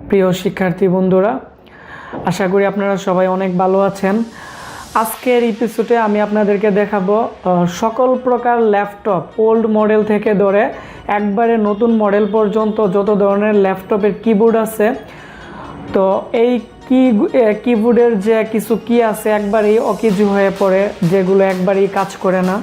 প্রিয় শিক্ষার্থী বন্ধুরা, আশা করি আপনারা সবাই অনেক ভালো আছেন। আজকের এপিসোডে আমি আপনাদেরকে দেখাবো সকল প্রকার ল্যাপটপ, ওল্ড মডেল থেকে ধরে একবারে নতুন মডেল পর্যন্ত যত ধরনের ল্যাপটপের কিবোর্ড আছে। তো এই কিবোর্ডের যে কিছু কি আছে একবারেই অকেজো হয়ে পড়ে, যেগুলো একবারেই কাজ করে না।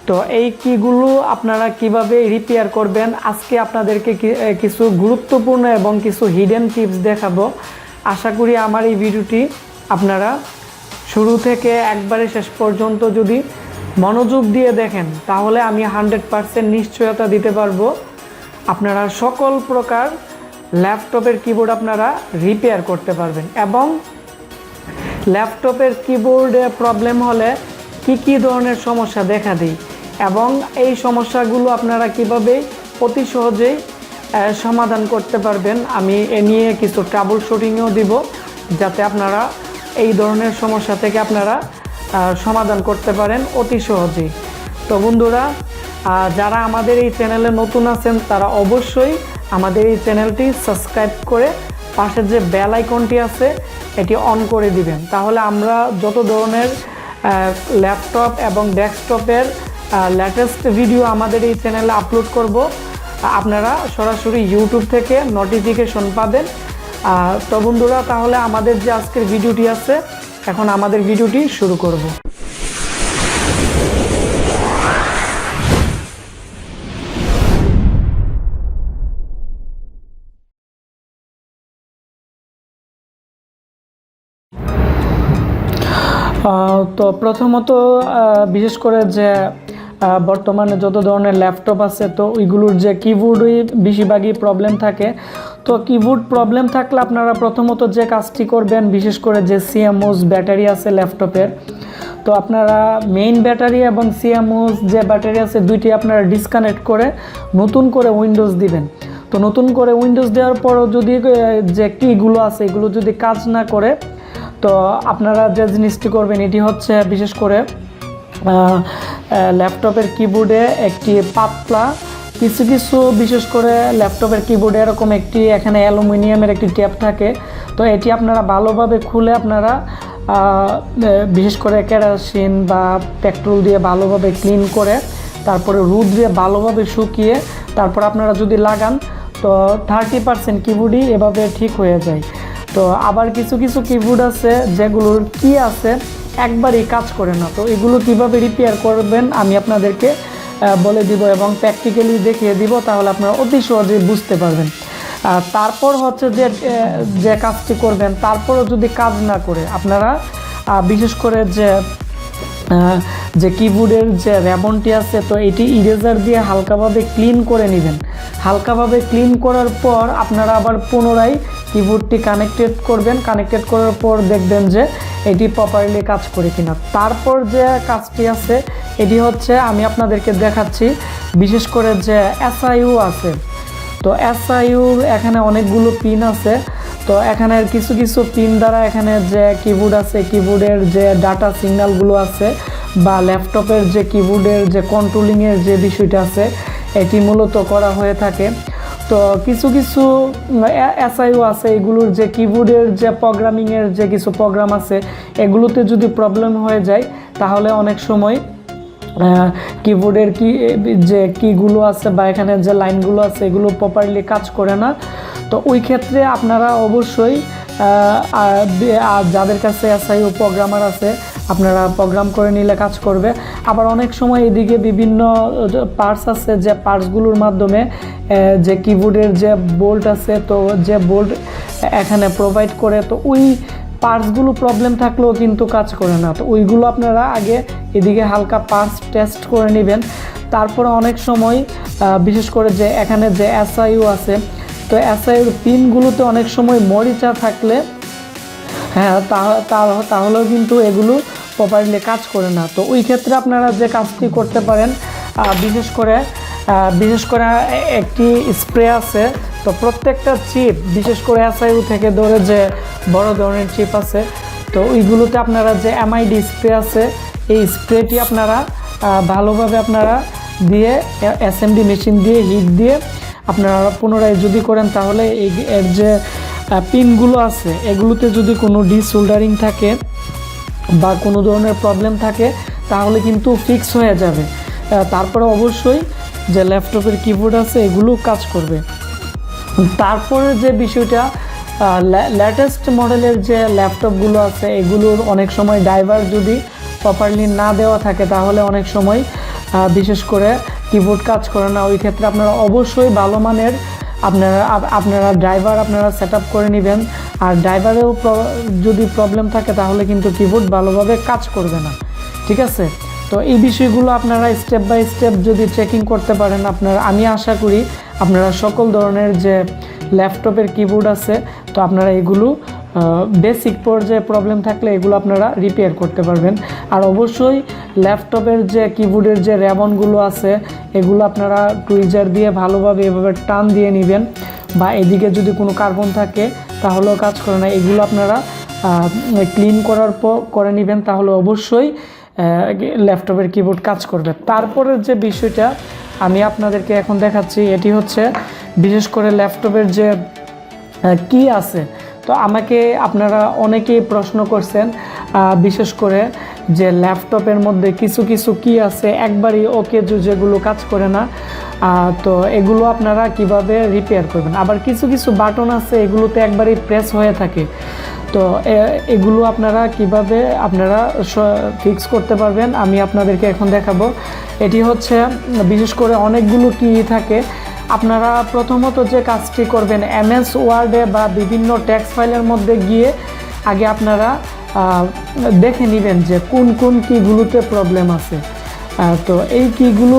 তো এই কিগুলো আপনারা কিভাবে রিপেয়ার করবেন, আজকে আপনাদেরকে কিছু গুরুত্বপূর্ণ এবং কিছু হিডেন টিপস দেখাবো। আশা করি আমার এই ভিডিওটি আপনারা শুরু থেকে একবারে শেষ পর্যন্ত যদি মনোযোগ দিয়ে দেখেন, তাহলে আমি 100% নিশ্চয়তা দিতে পারবো আপনারা সকল প্রকার ল্যাপটপের কিবোর্ড আপনারা রিপেয়ার করতে পারবেন। এবং ল্যাপটপের কিবোর্ডে প্রবলেম হলে কি ধরনের সমস্যা দেখা দেয় এবং এই সমস্যাগুলো আপনারা কিভাবে অতি সহজেই সমাধান করতে পারবেন, আমি এ নিয়ে কিছু ট্রাবল শুটিংও দিব, যাতে আপনারা এই ধরনের সমস্যা থেকে আপনারা সমাধান করতে পারেন অতি সহজেই। তো বন্ধুরা, যারা আমাদের এই চ্যানেলে নতুন আছেন তারা অবশ্যই আমাদের এই চ্যানেলটি সাবস্ক্রাইব করে পাশের যে বেল আইকনটি আছে এটি অন করে দিবেন। তাহলে আমরা যত ধরনের ল্যাপটপ এবং ডেস্কটপের লেটেস্ট ভিডিও আমাদের এই চ্যানেলে আপলোড করব, আপনারা সরাসরি ইউটিউব থেকে নোটিফিকেশন পাবেন। তো বন্ধুরা, তাহলে আমাদের যে আজকের ভিডিওটি আছে, এখন আমাদের ভিডিওটি শুরু করব। তো প্রথমত বিশেষ করে যে বর্তমানে যত ধরনের ল্যাপটপ আছে, তো ওইগুলোর যে কিবোর্ডই বেশিরভাগই প্রবলেম থাকে। তো কিবোর্ড প্রবলেম থাকলে আপনারা প্রথমত যে কাজটি করবেন, বিশেষ করে যে সিএমওস ব্যাটারি আছে ল্যাপটপের, তো আপনারা মেইন ব্যাটারি এবং সিএমওস যে ব্যাটারি আছে দুইটি আপনারা ডিসকানেক্ট করে নতুন করে উইন্ডোজ দিবেন। তো নতুন করে উইন্ডোজ দেওয়ার পরও যদি যে কিগুলো আছে এগুলো যদি কাজ না করে, তো আপনারা যে জিনিসটি করবেন এটি হচ্ছে বিশেষ করে ল্যাপটপের কিবোর্ডে একটি পাতলা কিছু বিশেষ করে ল্যাপটপের কিবোর্ডে এরকম একটি এখানে অ্যালুমিনিয়ামের একটি ট্যাপ থাকে। তো এটি আপনারা ভালোভাবে খুলে আপনারা বিশেষ করে কেরোসিন বা পেট্রোল দিয়ে ভালোভাবে ক্লিন করে তারপরে রোদ দিয়ে ভালোভাবে শুকিয়ে তারপর আপনারা যদি লাগান, তো 30% কিবোর্ডই এভাবে ঠিক হয়ে যায়। তো আবার কিছু কিবোর্ড আছে যেগুলোর কি আছে একবারই কাজ করে না। তো এগুলো কিভাবে রিপেয়ার করবেন আমি আপনাদেরকে বলে দিব এবং প্র্যাকটিক্যালি দেখিয়ে দিব, তাহলে আপনারা অতি সহজেই বুঝতে পারবেন। তারপর হচ্ছে যে কাজটি করবেন, তারপরও যদি কাজ না করে আপনারা বিশেষ করে যে কিবোর্ডের যে র্যাবনটি আছে, তো এটি ইরেজার দিয়ে হালকাভাবে ক্লিন করে নেবেন। হালকাভাবে ক্লিন করার পর আপনারা আবার পুনরায় কিবোর্ডটি কানেক্টেড করবেন। কানেক্টেড করার পর দেখবেন যে এটি প্রপারলি কাজ করে কিনা। তারপর যে কাজটি আছে এটি হচ্ছে আমি আপনাদেরকে দেখাচ্ছি, বিশেষ করে যে এসআইইউ আছে। তো এসআইইউর এখানে অনেকগুলো পিন আছে। তো এখানে কিছু পিন দ্বারা এখানে যে কিবোর্ড আছে, কিবোর্ডের যে ডাটা সিগন্যালগুলো আছে বা ল্যাপটপের যে কিবোর্ডের যে কন্ট্রোলিংয়ের যে বিষয়টা আছে এটি মূলত করা হয়ে থাকে। তো কিছু এসআইইউ আছে, এগুলোর যে কিবোর্ডের যে প্রোগ্রামিংয়ের যে কিছু প্রোগ্রাম আছে এগুলোতে যদি প্রবলেম হয়ে যায়, তাহলে অনেক সময় কিবোর্ডের যে কিগুলো আছে বা এখানে যে লাইনগুলো আছে এগুলো প্রপারলি কাজ করে না। তো ওই ক্ষেত্রে আপনারা অবশ্যই যাদের কাছে এসআইইউ প্রোগ্রামার আছে আপনারা প্রোগ্রাম করে নিলে কাজ করবে। আবার অনেক সময় এদিকে বিভিন্ন পার্টস আছে, যে পার্টসগুলোর মাধ্যমে যে কিবোর্ডের যে বোল্ট আছে, তো যে বোল্ট এখানে প্রোভাইড করে, তো ওই পার্টসগুলো প্রবলেম থাকলেও কিন্তু কাজ করে না। তো ওইগুলো আপনারা আগে এদিকে হালকা পার্টস টেস্ট করে নেবেন। তারপরে অনেক সময় বিশেষ করে যে এখানে যে এসআইইউ আছে, তো এসআইইউর পিনগুলোতে অনেক সময় মরিচা থাকলে তাহলেও কিন্তু এগুলো প্রপারলি কাজ করে না। তো ওই ক্ষেত্রে আপনারা যে কাজটি করতে পারেন, বিশেষ করে একটি স্প্রে আছে। তো প্রত্যেকটা চিপ, বিশেষ করে এসআইইউ থেকে ধরে যে বড় ধরনের চিপ আছে, তো ওইগুলোতে আপনারা যে এমআইডি স্প্রে আছে, এই স্প্রেটি আপনারা ভালোভাবে আপনারা দিয়ে এসএমডি মেশিন দিয়ে হিট দিয়ে আপনারা পুনরায় যদি করেন, তাহলে এর যে পিনগুলো আছে এগুলোতে যদি কোনো ডিসোল্ডারিং থাকে বা কোনো ধরনের প্রবলেম থাকে তাহলে কিন্তু ফিক্স হয়ে যাবে। তারপরে অবশ্যই যে ল্যাপটপের কিবোর্ড আছে এগুলো কাজ করবে। তারপরে যে বিষয়টা, লেটেস্ট মডেলের যে ল্যাপটপগুলো আছে এগুলোর অনেক সময় ড্রাইভার যদি প্রপারলি না দেওয়া থাকে তাহলে অনেক সময় বিশেষ করে কিবোর্ড কাজ করে না। ওই ক্ষেত্রে আপনারা অবশ্যই ভালো মানের আপনারা ড্রাইভার সেট আপ করে নেবেন। আর ড্রাইভারেও যদি প্রবলেম থাকে তাহলে কিন্তু কিবোর্ড ভালোভাবে কাজ করবে না, ঠিক আছে? তো এই বিষয়গুলো আপনারা স্টেপ বাই স্টেপ যদি চেকিং করতে পারেন আমি আশা করি আপনারা সকল ধরনের যে ল্যাপটপের কিবোর্ড আছে তো আপনারা এগুলো বেসিক পর্যায়ে প্রবলেম থাকলে এগুলো আপনারা রিপেয়ার করতে পারবেন। আর অবশ্যই ল্যাপটপের যে কিবোর্ডের যে র্যাবনগুলো আছে এগুলো আপনারা টুইজার দিয়ে ভালোভাবে এভাবে টান দিয়ে নেবেন, বা এদিকে যদি কোনো কার্বন থাকে তাহলেও কাজ করে না, এগুলো আপনারা ক্লিন করার পর করে নেবেন, তাহলে অবশ্যই ল্যাপটপের কিবোর্ড কাজ করবে। তারপরের যে বিষয়টা আমি আপনাদেরকে এখন দেখাচ্ছি এটি হচ্ছে বিশেষ করে ল্যাপটপের যে কি আছে। তো আমাকে আপনারা অনেকেই প্রশ্ন করছেন বিশেষ করে যে ল্যাপটপের মধ্যে কিছু কিছু কি আছে একবারই ওকে যেগুলো কাজ করে না, তো এগুলো আপনারা কিভাবে রিপেয়ার করবেন। আবার কিছু কিছু বাটন আছে এগুলোতে একবারই প্রেস হয়ে থাকে, তো এগুলো আপনারা কিভাবে ফিক্স করতে পারবেন আমি আপনাদেরকে এখন দেখাবো। এটি হচ্ছে বিশেষ করে অনেকগুলো কি থাকে। আপনারা প্রথমত যে কাজটি করবেন MS ওয়ার্ডে বা বিভিন্ন টেক্সট ফাইলের মধ্যে গিয়ে আগে আপনারা দেখে নেবেন যে কোন কোন কিগুলোতে প্রবলেম আছে। তো এই কিগুলো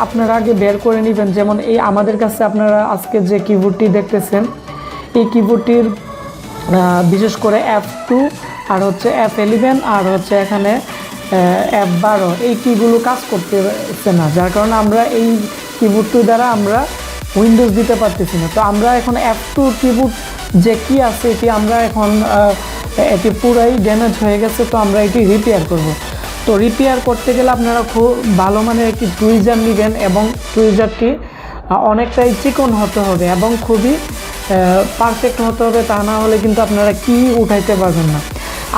আপনারা আগে বের করে নেবেন। যেমন এই আমাদের কাছে আপনারা আজকে যে কিবোর্ডটি দেখতেছেন এই কিবোর্ডটির বিশেষ করে F2 আর হচ্ছে F11 আর হচ্ছে এখানে F12 এই কিগুলো কাজ করতেছে না, যার কারণে আমরা এই কিবোর্ডটির দ্বারা আমরা উইন্ডোজ দিতে পারতেছি না। তো আমরা এখন F2 কিবোর্ড যে কি আছে এটি আমরা এখন এটি পুরাই ড্যামেজ হয়ে গেছে, তো আমরা এটি রিপেয়ার করব। তো রিপেয়ার করতে গেলে আপনারা খুব ভালো মানের একটি টুইজার নেবেন এবং টুইজারটি অনেকটাই চিকন হতে হবে এবং খুবই পারফেক্ট হতে হবে, তা না হলে কিন্তু আপনারা কি উঠাইতে পারবেন না।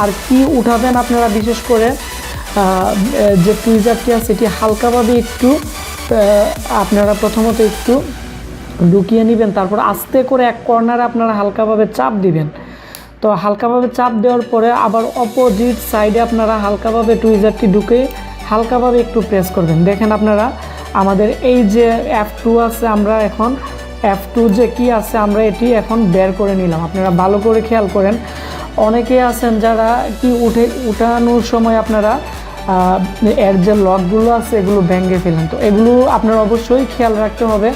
আর কি উঠাবেন আপনারা বিশেষ করে যে টুইজারটি আছে এটি হালকাভাবে একটু আপনারা প্রথমত একটু ঢুকিয়ে নেবেন, তারপর আস্তে করে এক কর্নারে আপনারা হালকাভাবে চাপ দিবেন। তো হালকাভাবে চাপ দেওয়ার পরে আবার অপোজিট সাইডে আপনারা হালকাভাবে টুইজারটি ঢুকে হালকাভাবে একটু প্রেস করবেন। দেখেন আপনারা আমাদের এই যে F2 আছে আমরা এখন F2 যে কি আছে আমরা এটি এখন বের করে নিলাম। আপনারা ভালো করে খেয়াল করেন, অনেকে আছেন যারা কি উঠানোর সময় আপনারা এর যে লকগুলো আছে এগুলো ভেঙে ফেলেন, তো এগুলো আপনার অবশ্যই খেয়াল রাখতে হবে।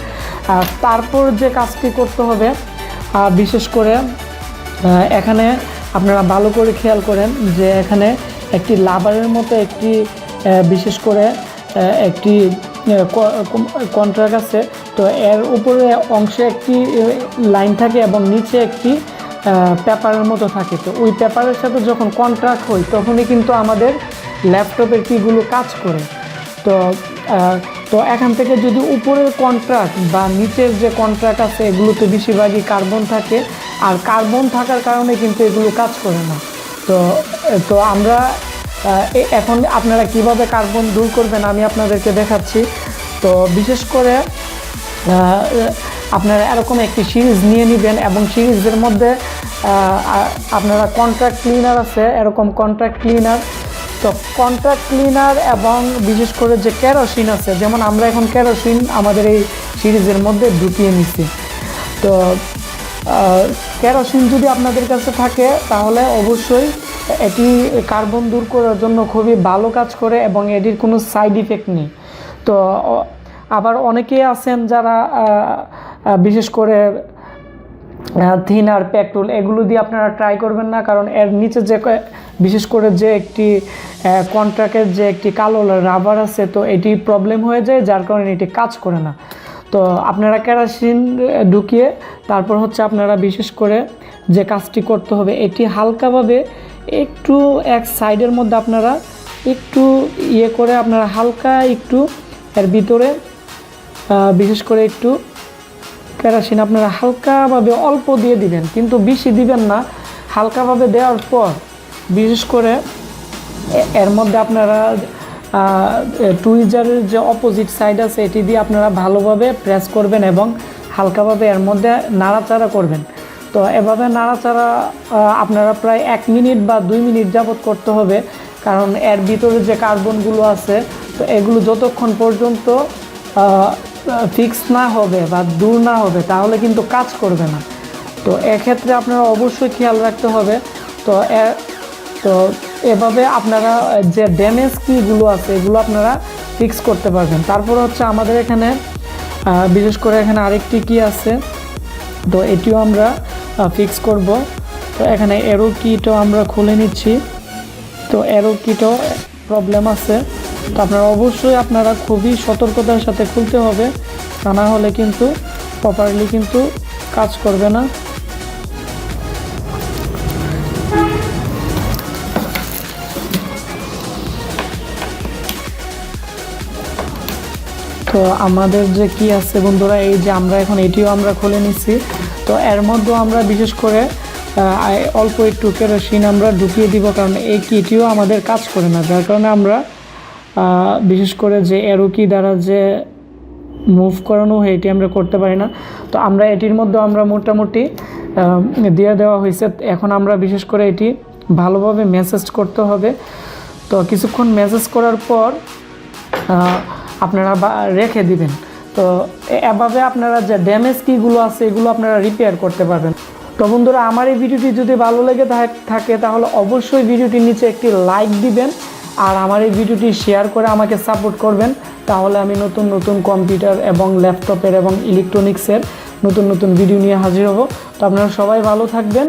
তারপর যে কাজটি করতে হবে বিশেষ করে এখানে আপনারা ভালো করে খেয়াল করেন যে এখানে একটি লাভারের মতো একটি বিশেষ করে একটি কন্ট্রাক্ট আছে, তো এর উপরে অংশে একটি লাইন থাকে এবং নিচে একটি পেপারের মতো থাকে। তো ওই পেপারের সাথে যখন কন্ট্রাক্ট হয় তখনই কিন্তু আমাদের ল্যাপটপের কিগুলো কাজ করে। তো এখান থেকে যদি উপরের কন্ট্রাক্ট বা নিচের যে কন্ট্রাক্ট আছে এগুলোতে বেশিরভাগই কার্বন থাকে, আর কার্বন থাকার কারণে কিন্তু এগুলো কাজ করে না। তো আমরা এখন আপনারা কিভাবে কার্বন দূর করবেন আমি আপনাদেরকে দেখাচ্ছি। তো বিশেষ করে আপনারা এরকম একটি সিরিজ নিয়ে নেবেন এবং সিরিজের মধ্যে আপনারা কন্ট্রাক্ট ক্লিনার আছে, এরকম কন্ট্রাক্ট ক্লিনার, তো কন্ট্রাক্ট ক্লিনার এবং বিশেষ করে যে কেরোসিন আছে, যেমন আমরা এখন কেরোসিন আমাদের এই সিরিজের মধ্যে ঢুকিয়ে নিচ্ছি। তো কেরোসিন যদি আপনাদের কাছে থাকে তাহলে অবশ্যই এটি কার্বন দূর করার জন্য খুবই ভালো কাজ করে এবং এটির কোনো সাইড ইফেক্ট নেই। তো আবার অনেকেই আছেন যারা বিশেষ করে থিনার পেট্রোল এগুলো দিয়ে আপনারা ট্রাই করবেন না, কারণ এর নিচে যে বিশেষ করে যে একটি কন্ট্রাক্টের যে একটি কালো রাবার আছে তো এটি প্রবলেম হয়ে যায়, যার কারণে এটি কাজ করে না। তো আপনারা কেরোসিন ঢুকিয়ে তারপর হচ্ছে আপনারা বিশেষ করে যে কাজটি করতে হবে এটি হালকাভাবে একটু এক সাইডের মধ্যে আপনারা একটু করে আপনারা হালকা একটু এর ভিতরে বিশেষ করে একটু কেরোসিন আপনারা হালকাভাবে অল্প দিয়ে দিবেন, কিন্তু বেশি দিবেন না। হালকাভাবে দেওয়ার পর বিশেষ করে এর মধ্যে আপনারা টুইজারের যে অপোজিট সাইড আছে এটি দিয়ে আপনারা ভালোভাবে প্রেস করবেন এবং হালকাভাবে এর মধ্যে নাড়াচাড়া করবেন। তো এভাবে নাড়াচাড়া আপনারা প্রায় 1 মিনিট বা 2 মিনিট যাবত করতে হবে, কারণ এর ভিতরে যে কার্বনগুলো আছে তো এগুলো যতক্ষণ পর্যন্ত ফিক্স না হবে বা দূর না হবে তাহলে কিন্তু কাজ করবে না। তো এক্ষেত্রে আপনারা অবশ্যই খেয়াল রাখতে হবে। তো এভাবে আপনারা যে ড্যামেজ কিগুলো আছে এগুলো আপনারা ফিক্স করতে পারবেন। তারপর হচ্ছে আমাদের এখানে বিশেষ করে এখানে আরেকটি কি আছে, তো এটিও আমরা ফিক্স করব। তো এখানে এরো কিটাও আমরা খুলে নিচ্ছি। তো এরো কিটাও প্রবলেম আছে, তো আপনারা খুবই সতর্কতার সাথে খুলতে হবে, তা না হলে কিন্তু প্রপারলি কিন্তু কাজ করবে না। তো আমাদের যে কি আছে বন্ধুরা, এই যে আমরা এখন এটিও আমরা খুলে নিচ্ছি। তো এর মধ্যেও আমরা বিশেষ করে অল্প একটু কেরোসিন আমরা ঢুকিয়ে দিব, কারণ এই কিটিও আমাদের কাজ করে না, যার কারণে আমরা বিশেষ করে যে এরো কি দ্বারা যে মুভ করানো হয় এটি আমরা করতে পারি না। তো আমরা এটির মধ্যে আমরা মোটামুটি দিয়ে দেওয়া হয়েছে। এখন আমরা বিশেষ করে এটি ভালোভাবে ম্যাসেজ করতে হবে। তো কিছুক্ষণ ম্যাসেজ করার পর আপনারা রেখে দিবেন। তো এভাবে আপনারা যে ড্যামেজ কিগুলো আছে এগুলো আপনারা রিপেয়ার করতে পারবেন। তো বন্ধুরা, আমার এই ভিডিওটি যদি ভালো লেগে থাকে তাহলে অবশ্যই ভিডিওটির নিচে একটি লাইক দিবেন, আর আমার এই ভিডিওটি শেয়ার করে আমাকে সাপোর্ট করবেন। তাহলে আমি নতুন নতুন কম্পিউটার এবং ল্যাপটপের এবং ইলেকট্রনিক্সের নতুন নতুন ভিডিও নিয়ে হাজির হব। তো আপনারা সবাই ভালো থাকবেন।